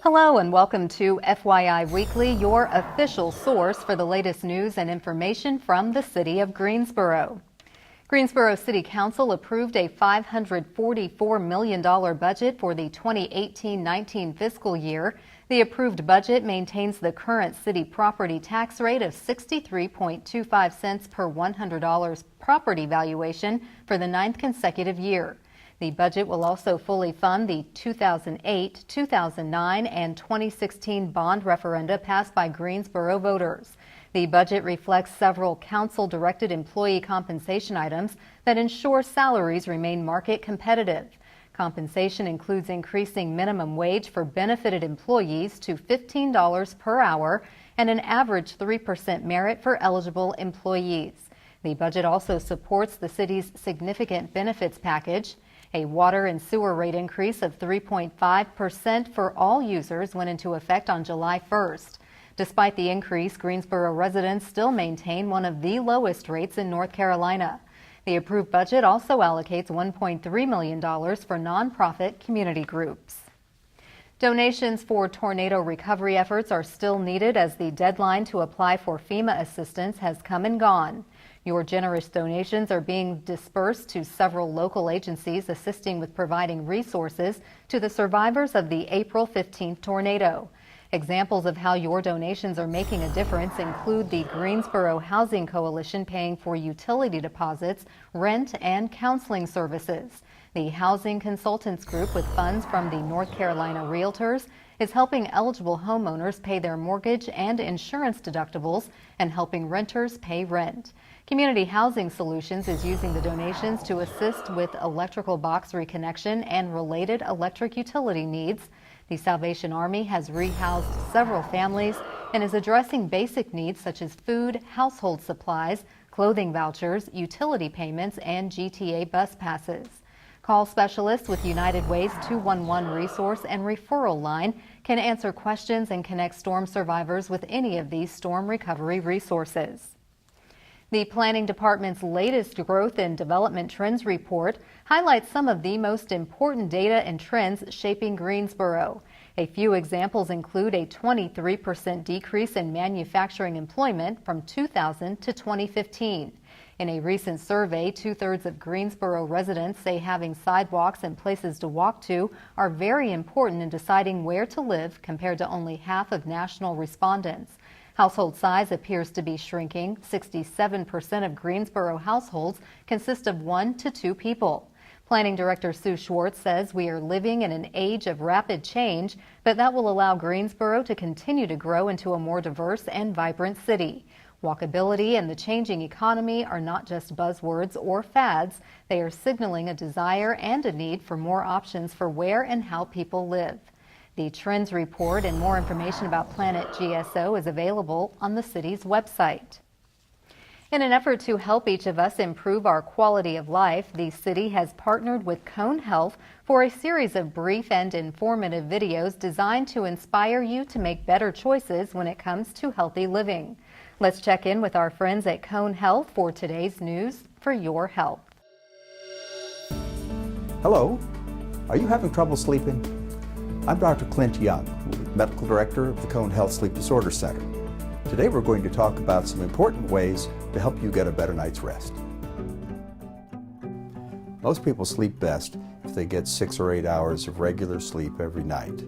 Hello and welcome to FYI Weekly, your official source for the latest news and information from the city of Greensboro. Greensboro City Council approved a $544 million budget for the 2018-19 fiscal year. The approved budget maintains the current city property tax rate of 63.25 cents per $100 property valuation for the 9th consecutive year. The budget will also fully fund the 2008, 2009, and 2016 bond referenda passed by Greensboro voters. The budget reflects several council-directed employee compensation items that ensure salaries remain market competitive. Compensation includes increasing minimum wage for benefited employees to $15 per hour and an average 3% merit for eligible employees. The budget also supports the city's significant benefits package. A water and sewer rate increase of 3.5% for all users went into effect on July 1st. Despite the increase, Greensboro residents still maintain one of the lowest rates in North Carolina. The approved budget also allocates $1.3 million for nonprofit community groups. Donations for tornado recovery efforts are still needed as the deadline to apply for FEMA assistance has come and gone. Your generous donations are being dispersed to several local agencies assisting with providing resources to the survivors of the April 15th tornado. Examples of how your donations are making a difference include the Greensboro Housing Coalition paying for utility deposits, rent, and counseling services. The Housing Consultants Group, with funds from the North Carolina Realtors, is helping eligible homeowners pay their mortgage and insurance deductibles and helping renters pay rent. Community Housing Solutions is using the donations to assist with electrical box reconnection and related electric utility needs. The Salvation Army has rehoused several families and is addressing basic needs such as food, household supplies, clothing vouchers, utility payments, and GTA bus passes. Call specialists with United Way's 211 resource and referral line can answer questions and connect storm survivors with any of these storm recovery resources. The Planning Department's latest Growth and Development Trends report highlights some of the most important data and trends shaping Greensboro. A few examples include a 23% decrease in manufacturing employment from 2000 to 2015. In a recent survey, 2/3 of Greensboro residents say having sidewalks and places to walk to are very important in deciding where to live, compared to only half of national respondents. Household size appears to be shrinking. 67% of Greensboro households consist of 1 to 2 people. Planning Director Sue Schwartz says we are living in an age of rapid change, but that will allow Greensboro to continue to grow into a more diverse and vibrant city. Walkability and the changing economy are not just buzzwords or fads. They are signaling a desire and a need for more options for where and how people live. The Trends Report and more information about Planet GSO is available on the city's website. In an effort to help each of us improve our quality of life, the city has partnered with Cone Health for a series of brief and informative videos designed to inspire you to make better choices when it comes to healthy living. Let's check in with our friends at Cone Health for today's news for your health. Hello, are you having trouble sleeping? I'm Dr. Clint Young, Medical Director of the Cone Health Sleep Disorder Center. Today we're going to talk about some important ways to help you get a better night's rest. Most people sleep best if they get 6 or 8 hours of regular sleep every night.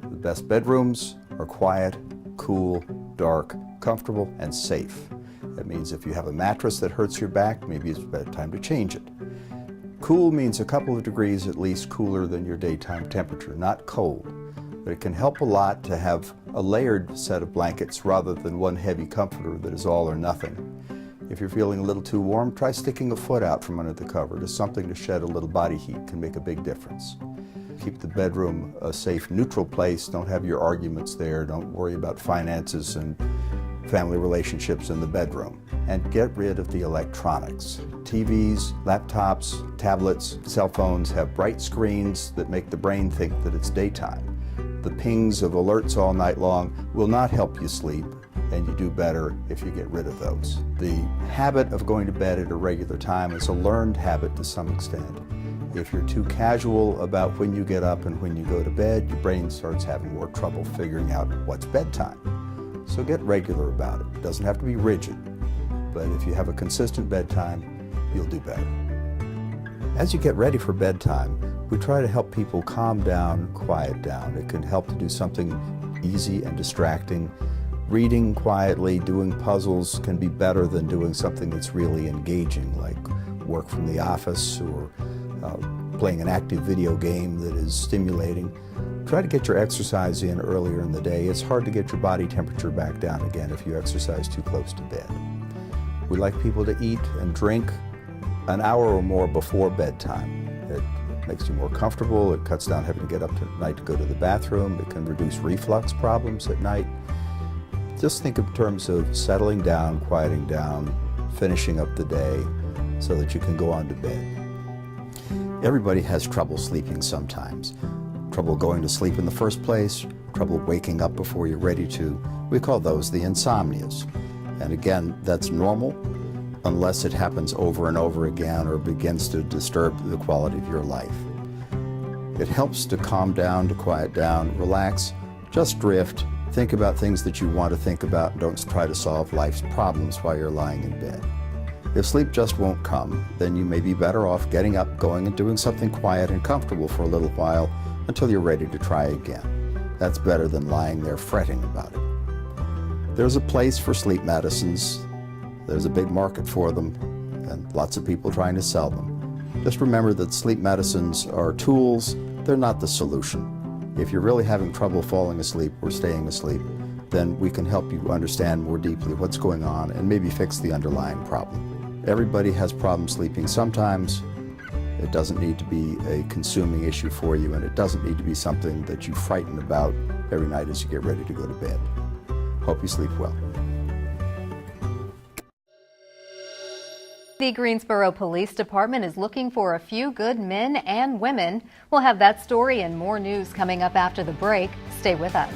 The best bedrooms are quiet, cool, dark, comfortable, and safe. That means if you have a mattress that hurts your back, maybe it's time to change it. Cool means a couple of degrees at least cooler than your daytime temperature, not cold. But it can help a lot to have a layered set of blankets rather than one heavy comforter that is all or nothing. If you're feeling a little too warm, try sticking a foot out from under the cover. Just something to shed a little body heat can make a big difference. Keep the bedroom a safe, neutral place. Don't have your arguments there. Don't worry about finances and family relationships in the bedroom. And get rid of the electronics. TVs, laptops, tablets, cell phones have bright screens that make the brain think that it's daytime. The pings of alerts all night long will not help you sleep, and you do better if you get rid of those. The habit of going to bed at a regular time is a learned habit to some extent, If you're too casual about when you get up and when you go to bed, your brain starts having more trouble figuring out what's bedtime. So get regular about it. It doesn't have to be rigid, but if you have a consistent bedtime, you'll do better. As you get ready for bedtime, we try to help people calm down, quiet down. It can help to do something easy and distracting. Reading quietly, doing puzzles can be better than doing something that's really engaging, like work from the office or playing an active video game that is stimulating. Try to get your exercise in earlier in the day. It's hard to get your body temperature back down again if you exercise too close to bed. We like people to eat and drink an hour or more before bedtime. It makes you more comfortable. It cuts down having to get up at night to go to the bathroom. It can reduce reflux problems at night. Just think in terms of settling down, quieting down, finishing up the day so that you can go on to bed. Everybody has trouble sleeping sometimes. Trouble going to sleep in the first place, trouble waking up before you're ready to. We call those the insomnias. And again, that's normal unless it happens over and over again or begins to disturb the quality of your life. It helps to calm down, to quiet down, relax, just drift, think about things that you want to think about, and don't try to solve life's problems while you're lying in bed. If sleep just won't come, then you may be better off getting up, going and doing something quiet and comfortable for a little while until you're ready to try again. That's better than lying there fretting about it. There's a place for sleep medicines. There's a big market for them and lots of people trying to sell them. Just remember that sleep medicines are tools, they're not the solution. If you're really having trouble falling asleep or staying asleep, then we can help you understand more deeply what's going on and maybe fix the underlying problem. Everybody has problems sleeping sometimes. It doesn't need to be a consuming issue for you, and it doesn't need to be something that you frighten about every night as you get ready to go to bed. Hope you sleep well. The Greensboro Police Department is looking for a few good men and women. We'll have that story and more news coming up after the break. Stay with us.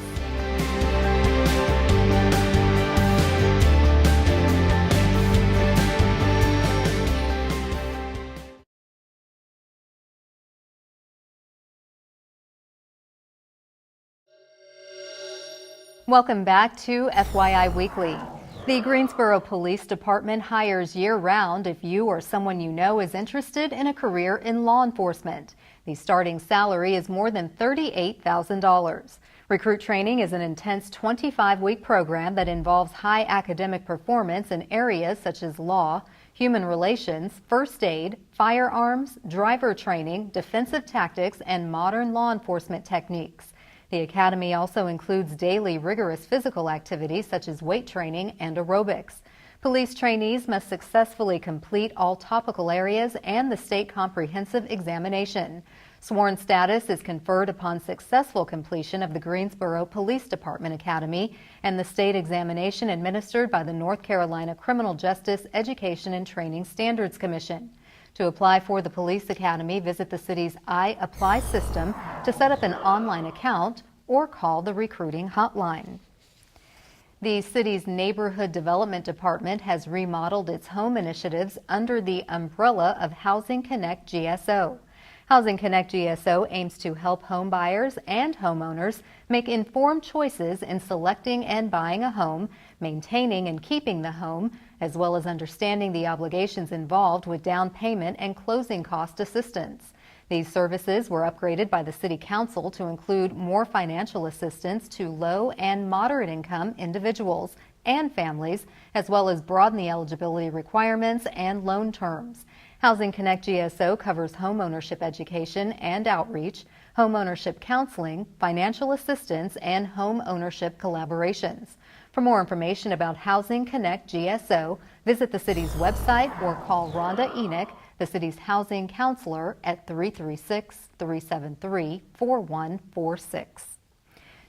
Welcome back to FYI Weekly. The Greensboro Police Department hires year-round if you or someone you know is interested in a career in law enforcement. The starting salary is more than $38,000. Recruit training is an intense 25-week program that involves high academic performance in areas such as law, human relations, first aid, firearms, driver training, defensive tactics, and modern law enforcement techniques. The academy also includes daily rigorous physical activities such as weight training and aerobics. Police trainees must successfully complete all topical areas and the state comprehensive examination. Sworn status is conferred upon successful completion of the Greensboro Police Department Academy and the state examination administered by the North Carolina Criminal Justice Education and Training Standards Commission. To apply for the Police Academy, visit the city's iApply system to set up an online account or call the recruiting hotline. The city's Neighborhood Development Department has remodeled its home initiatives under the umbrella of Housing Connect GSO. Housing Connect GSO aims to help home buyers and homeowners make informed choices in selecting and buying a home, maintaining and keeping the home, as well as understanding the obligations involved with down payment and closing cost assistance. These services were upgraded by the City Council to include more financial assistance to low and moderate income individuals and families, as well as broaden the eligibility requirements and loan terms. Housing Connect GSO covers homeownership education and outreach, homeownership counseling, financial assistance, and home ownership collaborations. For more information about Housing Connect GSO, visit the city's website or call Rhonda Enoch, the city's housing counselor, at 336-373-4146.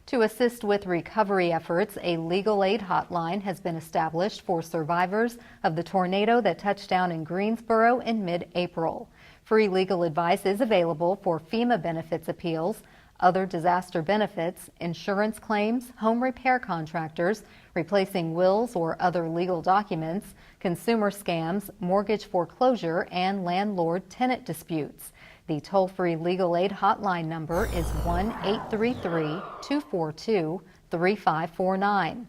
To assist with recovery efforts, a legal aid hotline has been established for survivors of the tornado that touched down in Greensboro in mid-April. Free legal advice is available for FEMA benefits appeals, other disaster benefits, insurance claims, home repair contractors, replacing wills or other legal documents, consumer scams, mortgage foreclosure, and landlord-tenant disputes. The toll-free legal aid hotline number is 1-833-242-3549.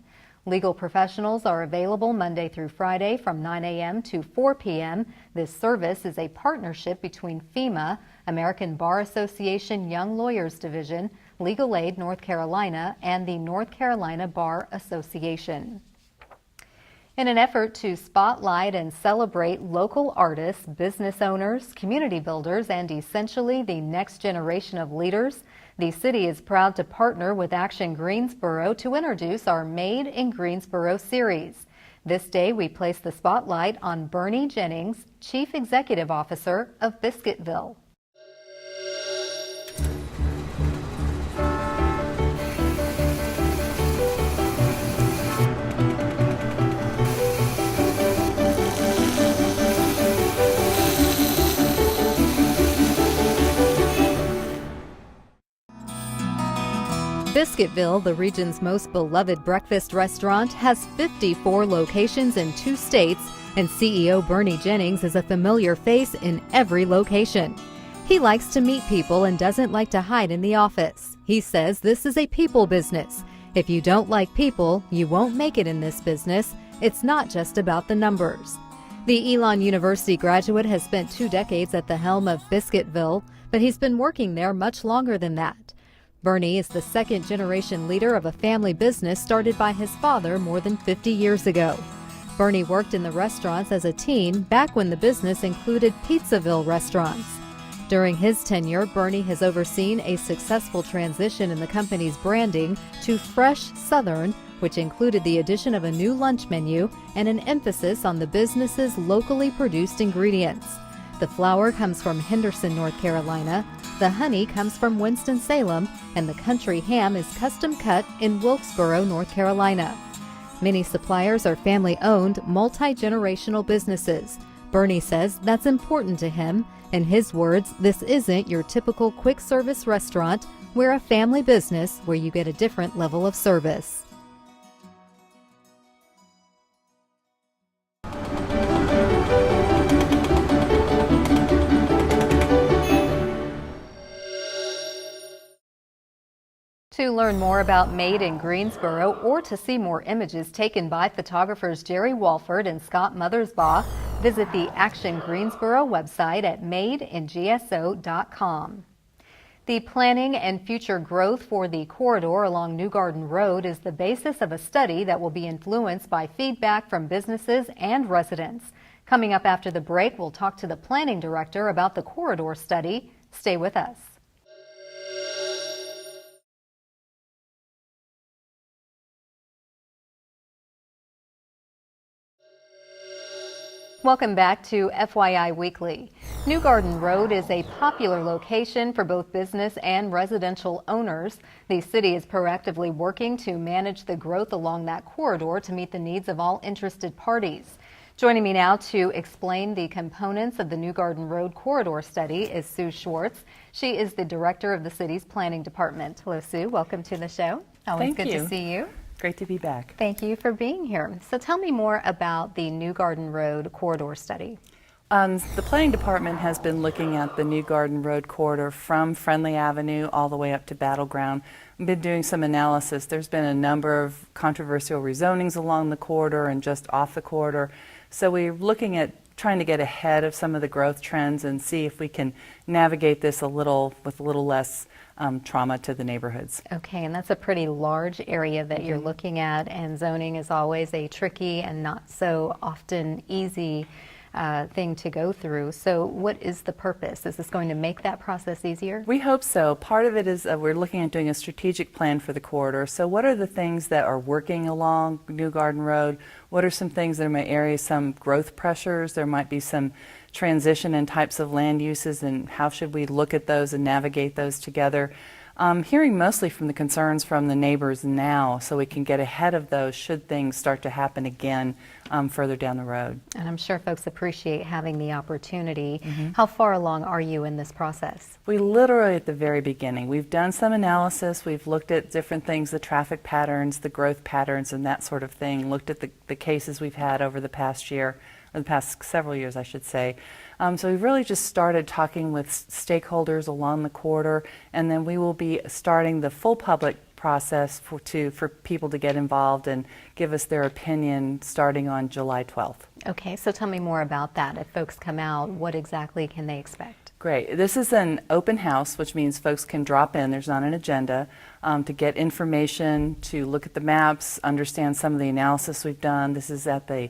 Legal professionals are available Monday through Friday from 9 a.m. to 4 p.m. This service is a partnership between FEMA, American Bar Association Young Lawyers Division, Legal Aid North Carolina, and the North Carolina Bar Association. In an effort to spotlight and celebrate local artists, business owners, community builders, and essentially the next generation of leaders, the city is proud to partner with Action Greensboro to introduce our Made in Greensboro series. This day, we place the spotlight on Bernie Jennings, Chief Executive Officer of Biscuitville. Biscuitville, the region's most beloved breakfast restaurant, has 54 locations in 2 states, and CEO Bernie Jennings is a familiar face in every location. He likes to meet people and doesn't like to hide in the office. He says this is a people business. If you don't like people, you won't make it in this business. It's not just about the numbers. The Elon University graduate has spent 2 decades at the helm of Biscuitville, but he's been working there much longer than that. Bernie is the second-generation leader of a family business started by his father more than 50 years ago. Bernie worked in the restaurants as a teen back when the business included Pizzaville restaurants. During his tenure, Bernie has overseen a successful transition in the company's branding to Fresh Southern, which included the addition of a new lunch menu and an emphasis on the business's locally produced ingredients. The flour comes from Henderson, North Carolina, the honey comes from Winston-Salem, and the country ham is custom cut in Wilkesboro, North Carolina. Many suppliers are family-owned, multi-generational businesses. Bernie says that's important to him. In his words, this isn't your typical quick-service restaurant. We're a family business where you get a different level of service. To learn more about Made in Greensboro or to see more images taken by photographers Jerry Walford and Scott Mothersbaugh, visit the Action Greensboro website at madeingso.com. The planning and future growth for the corridor along New Garden Road is the basis of a study that will be influenced by feedback from businesses and residents. Coming up after the break, we'll talk to the planning director about the corridor study. Stay with us. Welcome back to FYI Weekly. New Garden Road is a popular location for both business and residential owners. The city is proactively working to manage the growth along that corridor to meet the needs of all interested parties. Joining me now to explain the components of the New Garden Road corridor study is Sue Schwartz. She is the director of the city's planning department. Hello, Sue. Welcome to the show. Always good to see you. Great to be back. Thank you for being here. So tell me more about the New Garden Road corridor study. The planning department has been looking at the New Garden Road corridor from Friendly Avenue all the way up to Battleground. We've been doing some analysis. There's been a number of controversial rezonings along the corridor and just off the corridor. So we're looking at trying to get ahead of some of the growth trends and see if we can navigate this with a little less trauma to the neighborhoods. Okay, and that's a pretty large area that you're looking at, and zoning is always a tricky and not so often easy thing to go through. So what is the purpose? Is this going to make that process easier? We hope so. Part of it is we're looking at doing a strategic plan for the corridor. So what are the things that are working along New Garden Road? What are some things that may area some growth pressures? There might be some transition in types of land uses, and how should we look at those and navigate those together? Hearing mostly from the concerns from the neighbors now, so we can get ahead of those should things start to happen again further down the road. And I'm sure folks appreciate having the opportunity. How far along are you in this process? We literally at the very beginning. We've done some analysis. We've looked at different things, the traffic patterns, the growth patterns, and that sort of thing. Looked at the cases we've had over the past year. or the past several years, I should say. So we've really just started talking with stakeholders along the corridor, and then we will be starting the full public process for people to get involved and give us their opinion starting on July 12th. Okay, so tell me more about that. If folks come out, what exactly can they expect? Great. This is an open house, which means folks can drop in. There's not an agenda to get information, to look at the maps, understand some of the analysis we've done. This is at the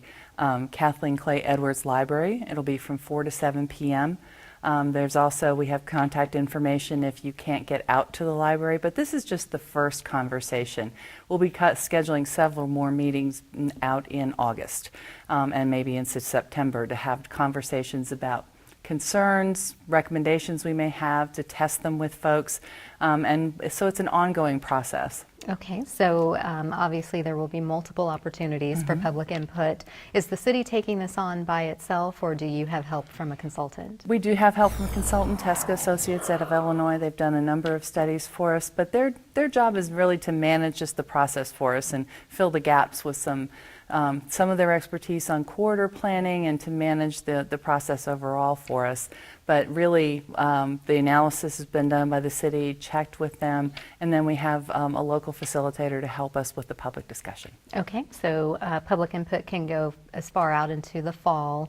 Kathleen Clay Edwards Library. It'll be from 4 to 7 p.m. There's also, we have contact information if you can't get out to the library, but this is just the first conversation. We'll be scheduling several more meetings out in August and maybe into September to have conversations about concerns, recommendations we may have, to test them with folks, and so it's an ongoing process. Okay, so obviously there will be multiple opportunities for public input. Is the city taking this on by itself, or do you have help from a consultant? We do have help from a consultant, Tesca Associates out of Illinois. They've done a number of studies for us, but their job is really to manage just the process for us and fill the gaps with some of their expertise on corridor planning and to manage the process overall for us. But really, the analysis has been done by the city, checked with them, and then we have a local facilitator to help us with the public discussion. Okay, so public input can go as far out into the fall.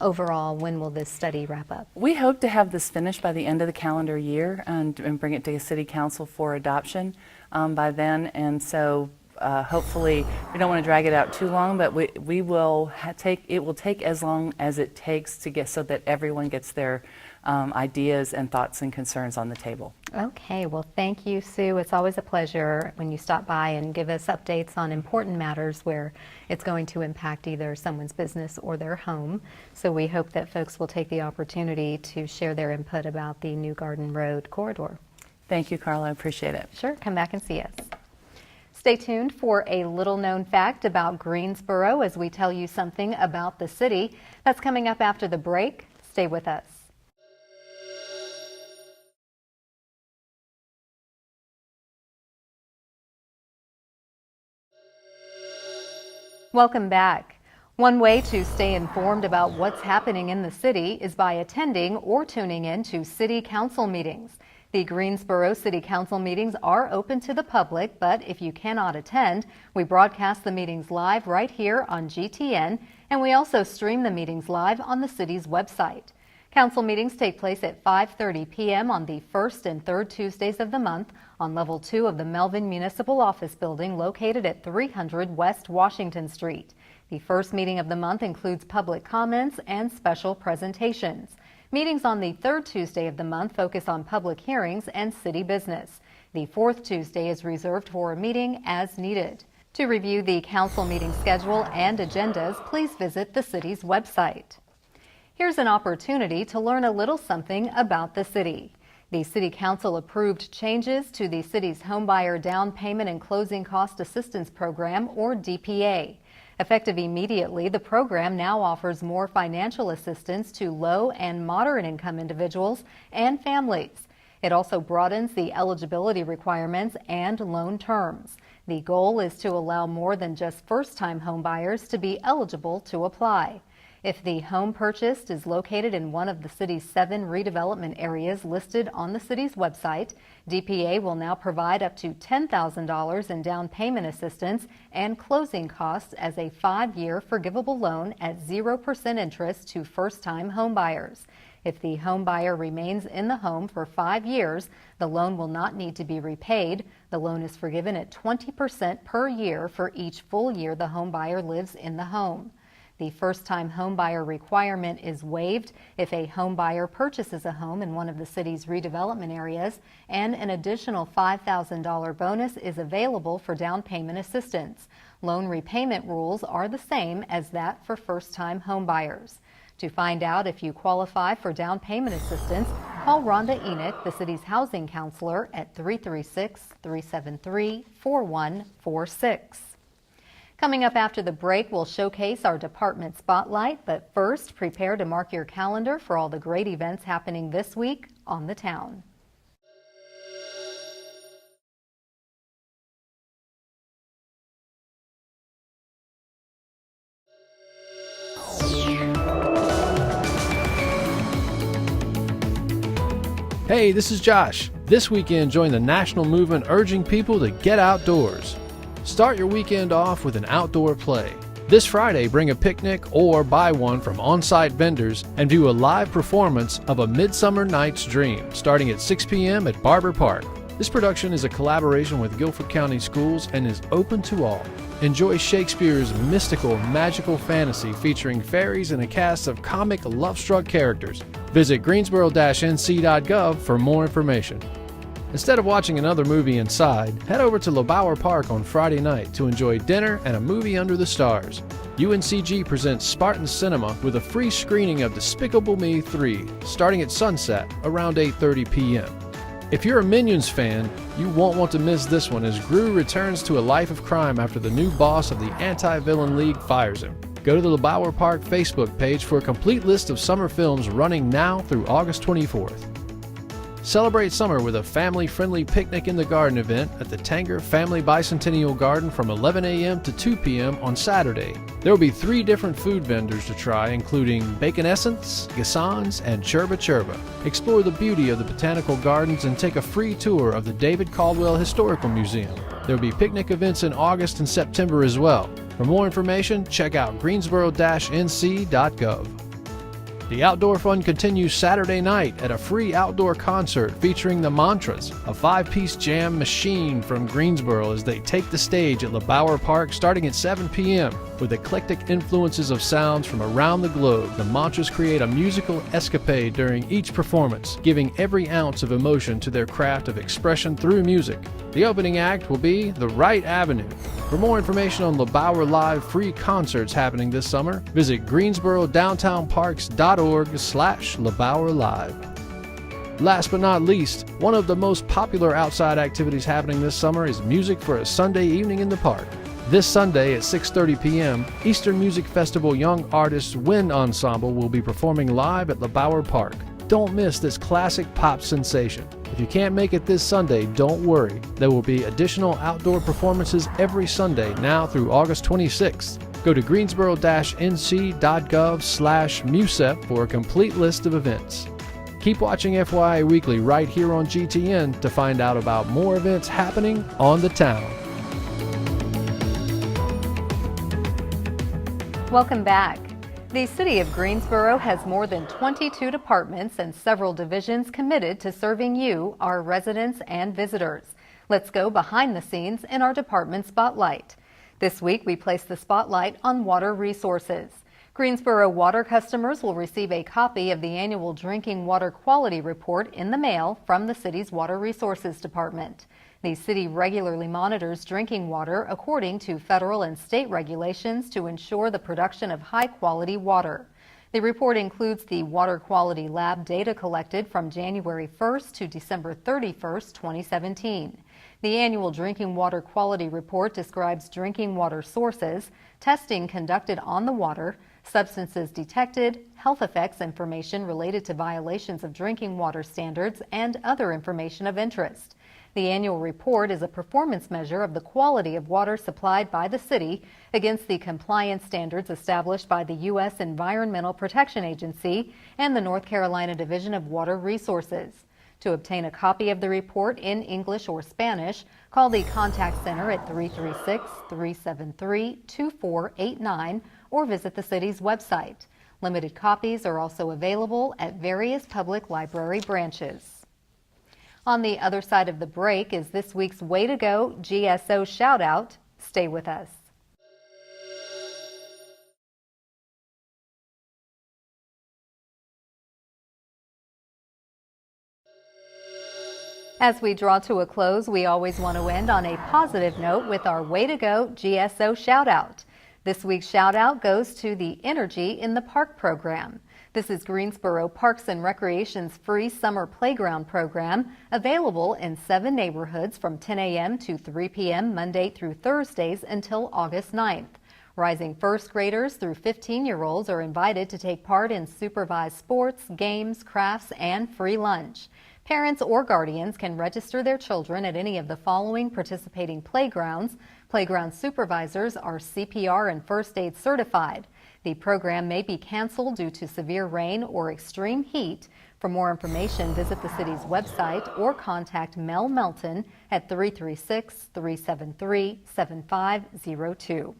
Overall, when will this study wrap up? We hope to have this finished by the end of the calendar year and bring it to the City Council for adoption by then. And so hopefully, we don't want to drag it out too long, but we will it will take as long as it takes to get so that everyone gets their ideas and thoughts and concerns on the table. Okay, well, thank you, Sue. It's always a pleasure when you stop by and give us updates on important matters where it's going to impact either someone's business or their home. So we hope that folks will take the opportunity to share their input about the New Garden Road corridor. Thank you, Carla. I appreciate it. Sure, come back and see us. Stay tuned for a little-known fact about Greensboro as we tell you something about the city. That's coming up after the break. Stay with us. Welcome back. One way to stay informed about what's happening in the city is by attending or tuning in to city council meetings. The Greensboro City Council meetings are open to the public, but if you cannot attend, we broadcast the meetings live right here on GTN, and we also stream the meetings live on the city's website. Council meetings take place at 5:30 p.m. on the first and third Tuesdays of the month on level 2 of the Melvin Municipal Office Building located at 300 West Washington Street. The first meeting of the month includes public comments and special presentations. Meetings on the third Tuesday of the month focus on public hearings and city business. The fourth Tuesday is reserved for a meeting as needed. To review the council meeting schedule and agendas, please visit the city's website. Here's an opportunity to learn a little something about the city. The City Council approved changes to the city's homebuyer down payment and closing cost assistance program, or DPA. Effective immediately, the program now offers more financial assistance to low and moderate income individuals and families. It also broadens the eligibility requirements and loan terms. The goal is to allow more than just first-time home buyers to be eligible to apply. If the home purchased is located in one of the city's 7 redevelopment areas listed on the city's website, DPA will now provide up to $10,000 in down payment assistance and closing costs as a 5-year forgivable loan at 0% interest to first-time homebuyers. If the home buyer remains in the home for 5 years, the loan will not need to be repaid. The loan is forgiven at 20% per year for each full year the home buyer lives in the home. The first-time homebuyer requirement is waived if a homebuyer purchases a home in one of the city's redevelopment areas, and an additional $5,000 bonus is available for down payment assistance. Loan repayment rules are the same as that for first-time homebuyers. To find out if you qualify for down payment assistance, call Rhonda Enoch, the city's housing counselor, at 336-373-4146. Coming up after the break, we'll showcase our department spotlight, but first, prepare to mark your calendar for all the great events happening this week on the town. Hey, this is Josh. This weekend, join the national movement urging people to get outdoors. Start your weekend off with an outdoor play. This Friday, bring a picnic or buy one from on-site vendors and view a live performance of A Midsummer Night's Dream starting at 6 p.m. at Barber Park. This production is a collaboration with Guilford County Schools and is open to all. Enjoy Shakespeare's mystical, magical fantasy featuring fairies and a cast of comic, love-struck characters. Visit greensboro-nc.gov for more information. Instead of watching another movie inside, head over to LeBauer Park on Friday night to enjoy dinner and a movie under the stars. UNCG presents Spartan Cinema with a free screening of Despicable Me 3, starting at sunset around 8:30 p.m. If you're a Minions fan, you won't want to miss this one as Gru returns to a life of crime after the new boss of the Anti-Villain League fires him. Go to the LeBauer Park Facebook page for a complete list of summer films running now through August 24th. Celebrate summer with a family-friendly picnic in the garden event at the Tanger Family Bicentennial Garden from 11 a.m. to 2 p.m. on Saturday. There will be 3 different food vendors to try, including Bacon Essence, Gassans, and Churba Churba. Explore the beauty of the botanical gardens and take a free tour of the David Caldwell Historical Museum. There will be picnic events in August and September as well. For more information, check out greensboro-nc.gov. The outdoor fun continues Saturday night at a free outdoor concert featuring the Mantras, a 5-piece jam machine from Greensboro as they take the stage at LeBauer Park starting at 7 p.m. With eclectic influences of sounds from around the globe, the Mantras create a musical escapade during each performance, giving every ounce of emotion to their craft of expression through music. The opening act will be The Right Avenue. For more information on LeBauer Live free concerts happening this summer, visit greensboro-downtownparks.org/LeBauer Live. Last but not least, one of the most popular outside activities happening this summer is music for a Sunday evening in the park. This Sunday at 6:30 p.m., Eastern Music Festival Young Artists Wind Ensemble will be performing live at LeBauer Park. Don't miss this classic pop sensation. If you can't make it this Sunday, don't worry. There will be additional outdoor performances every Sunday now through August 26th. Go to greensboro-nc.gov/MUSEP for a complete list of events. Keep watching FYI Weekly right here on GTN to find out about more events happening on the town. Welcome back. The City of Greensboro has more than 22 departments and several divisions committed to serving you, our residents and visitors. Let's go behind the scenes in our department spotlight. This week we place the spotlight on water resources. Greensboro water customers will receive a copy of the annual Drinking Water Quality Report in the mail from the city's Water Resources Department. The city regularly monitors drinking water according to federal and state regulations to ensure the production of high-quality water. The report includes the Water Quality Lab data collected from January 1st to December 31st, 2017. The annual Drinking Water Quality Report describes drinking water sources, testing conducted on the water, substances detected, health effects information related to violations of drinking water standards, and other information of interest. The annual report is a performance measure of the quality of water supplied by the city against the compliance standards established by the U.S. Environmental Protection Agency and the North Carolina Division of Water Resources. To obtain a copy of the report in English or Spanish, call the contact center at 336-373-2489 or visit the city's website. Limited copies are also available at various public library branches. On the other side of the break is this week's Way to Go GSO shout out. Stay with us. As we draw to a close, we always want to end on a positive note with our Way to Go GSO shout out. This week's shout out goes to the Energy in the Park program. This is Greensboro Parks and Recreation's free summer playground program, available in 7 neighborhoods from 10 a.m. to 3 p.m. Monday through Thursdays until August 9th. Rising first graders through 15-year-olds are invited to take part in supervised sports, games, crafts, and free lunch. Parents or guardians can register their children at any of the following participating playgrounds. Playground supervisors are CPR and first aid certified. The program may be canceled due to severe rain or extreme heat. For more information, visit the city's website or contact Mel Melton at 336-373-7502.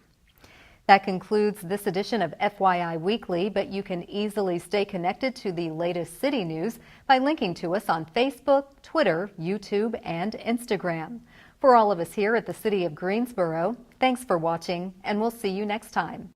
That concludes this edition of FYI Weekly, but you can easily stay connected to the latest city news by linking to us on Facebook, Twitter, YouTube, and Instagram. For all of us here at the City of Greensboro, thanks for watching, and we'll see you next time.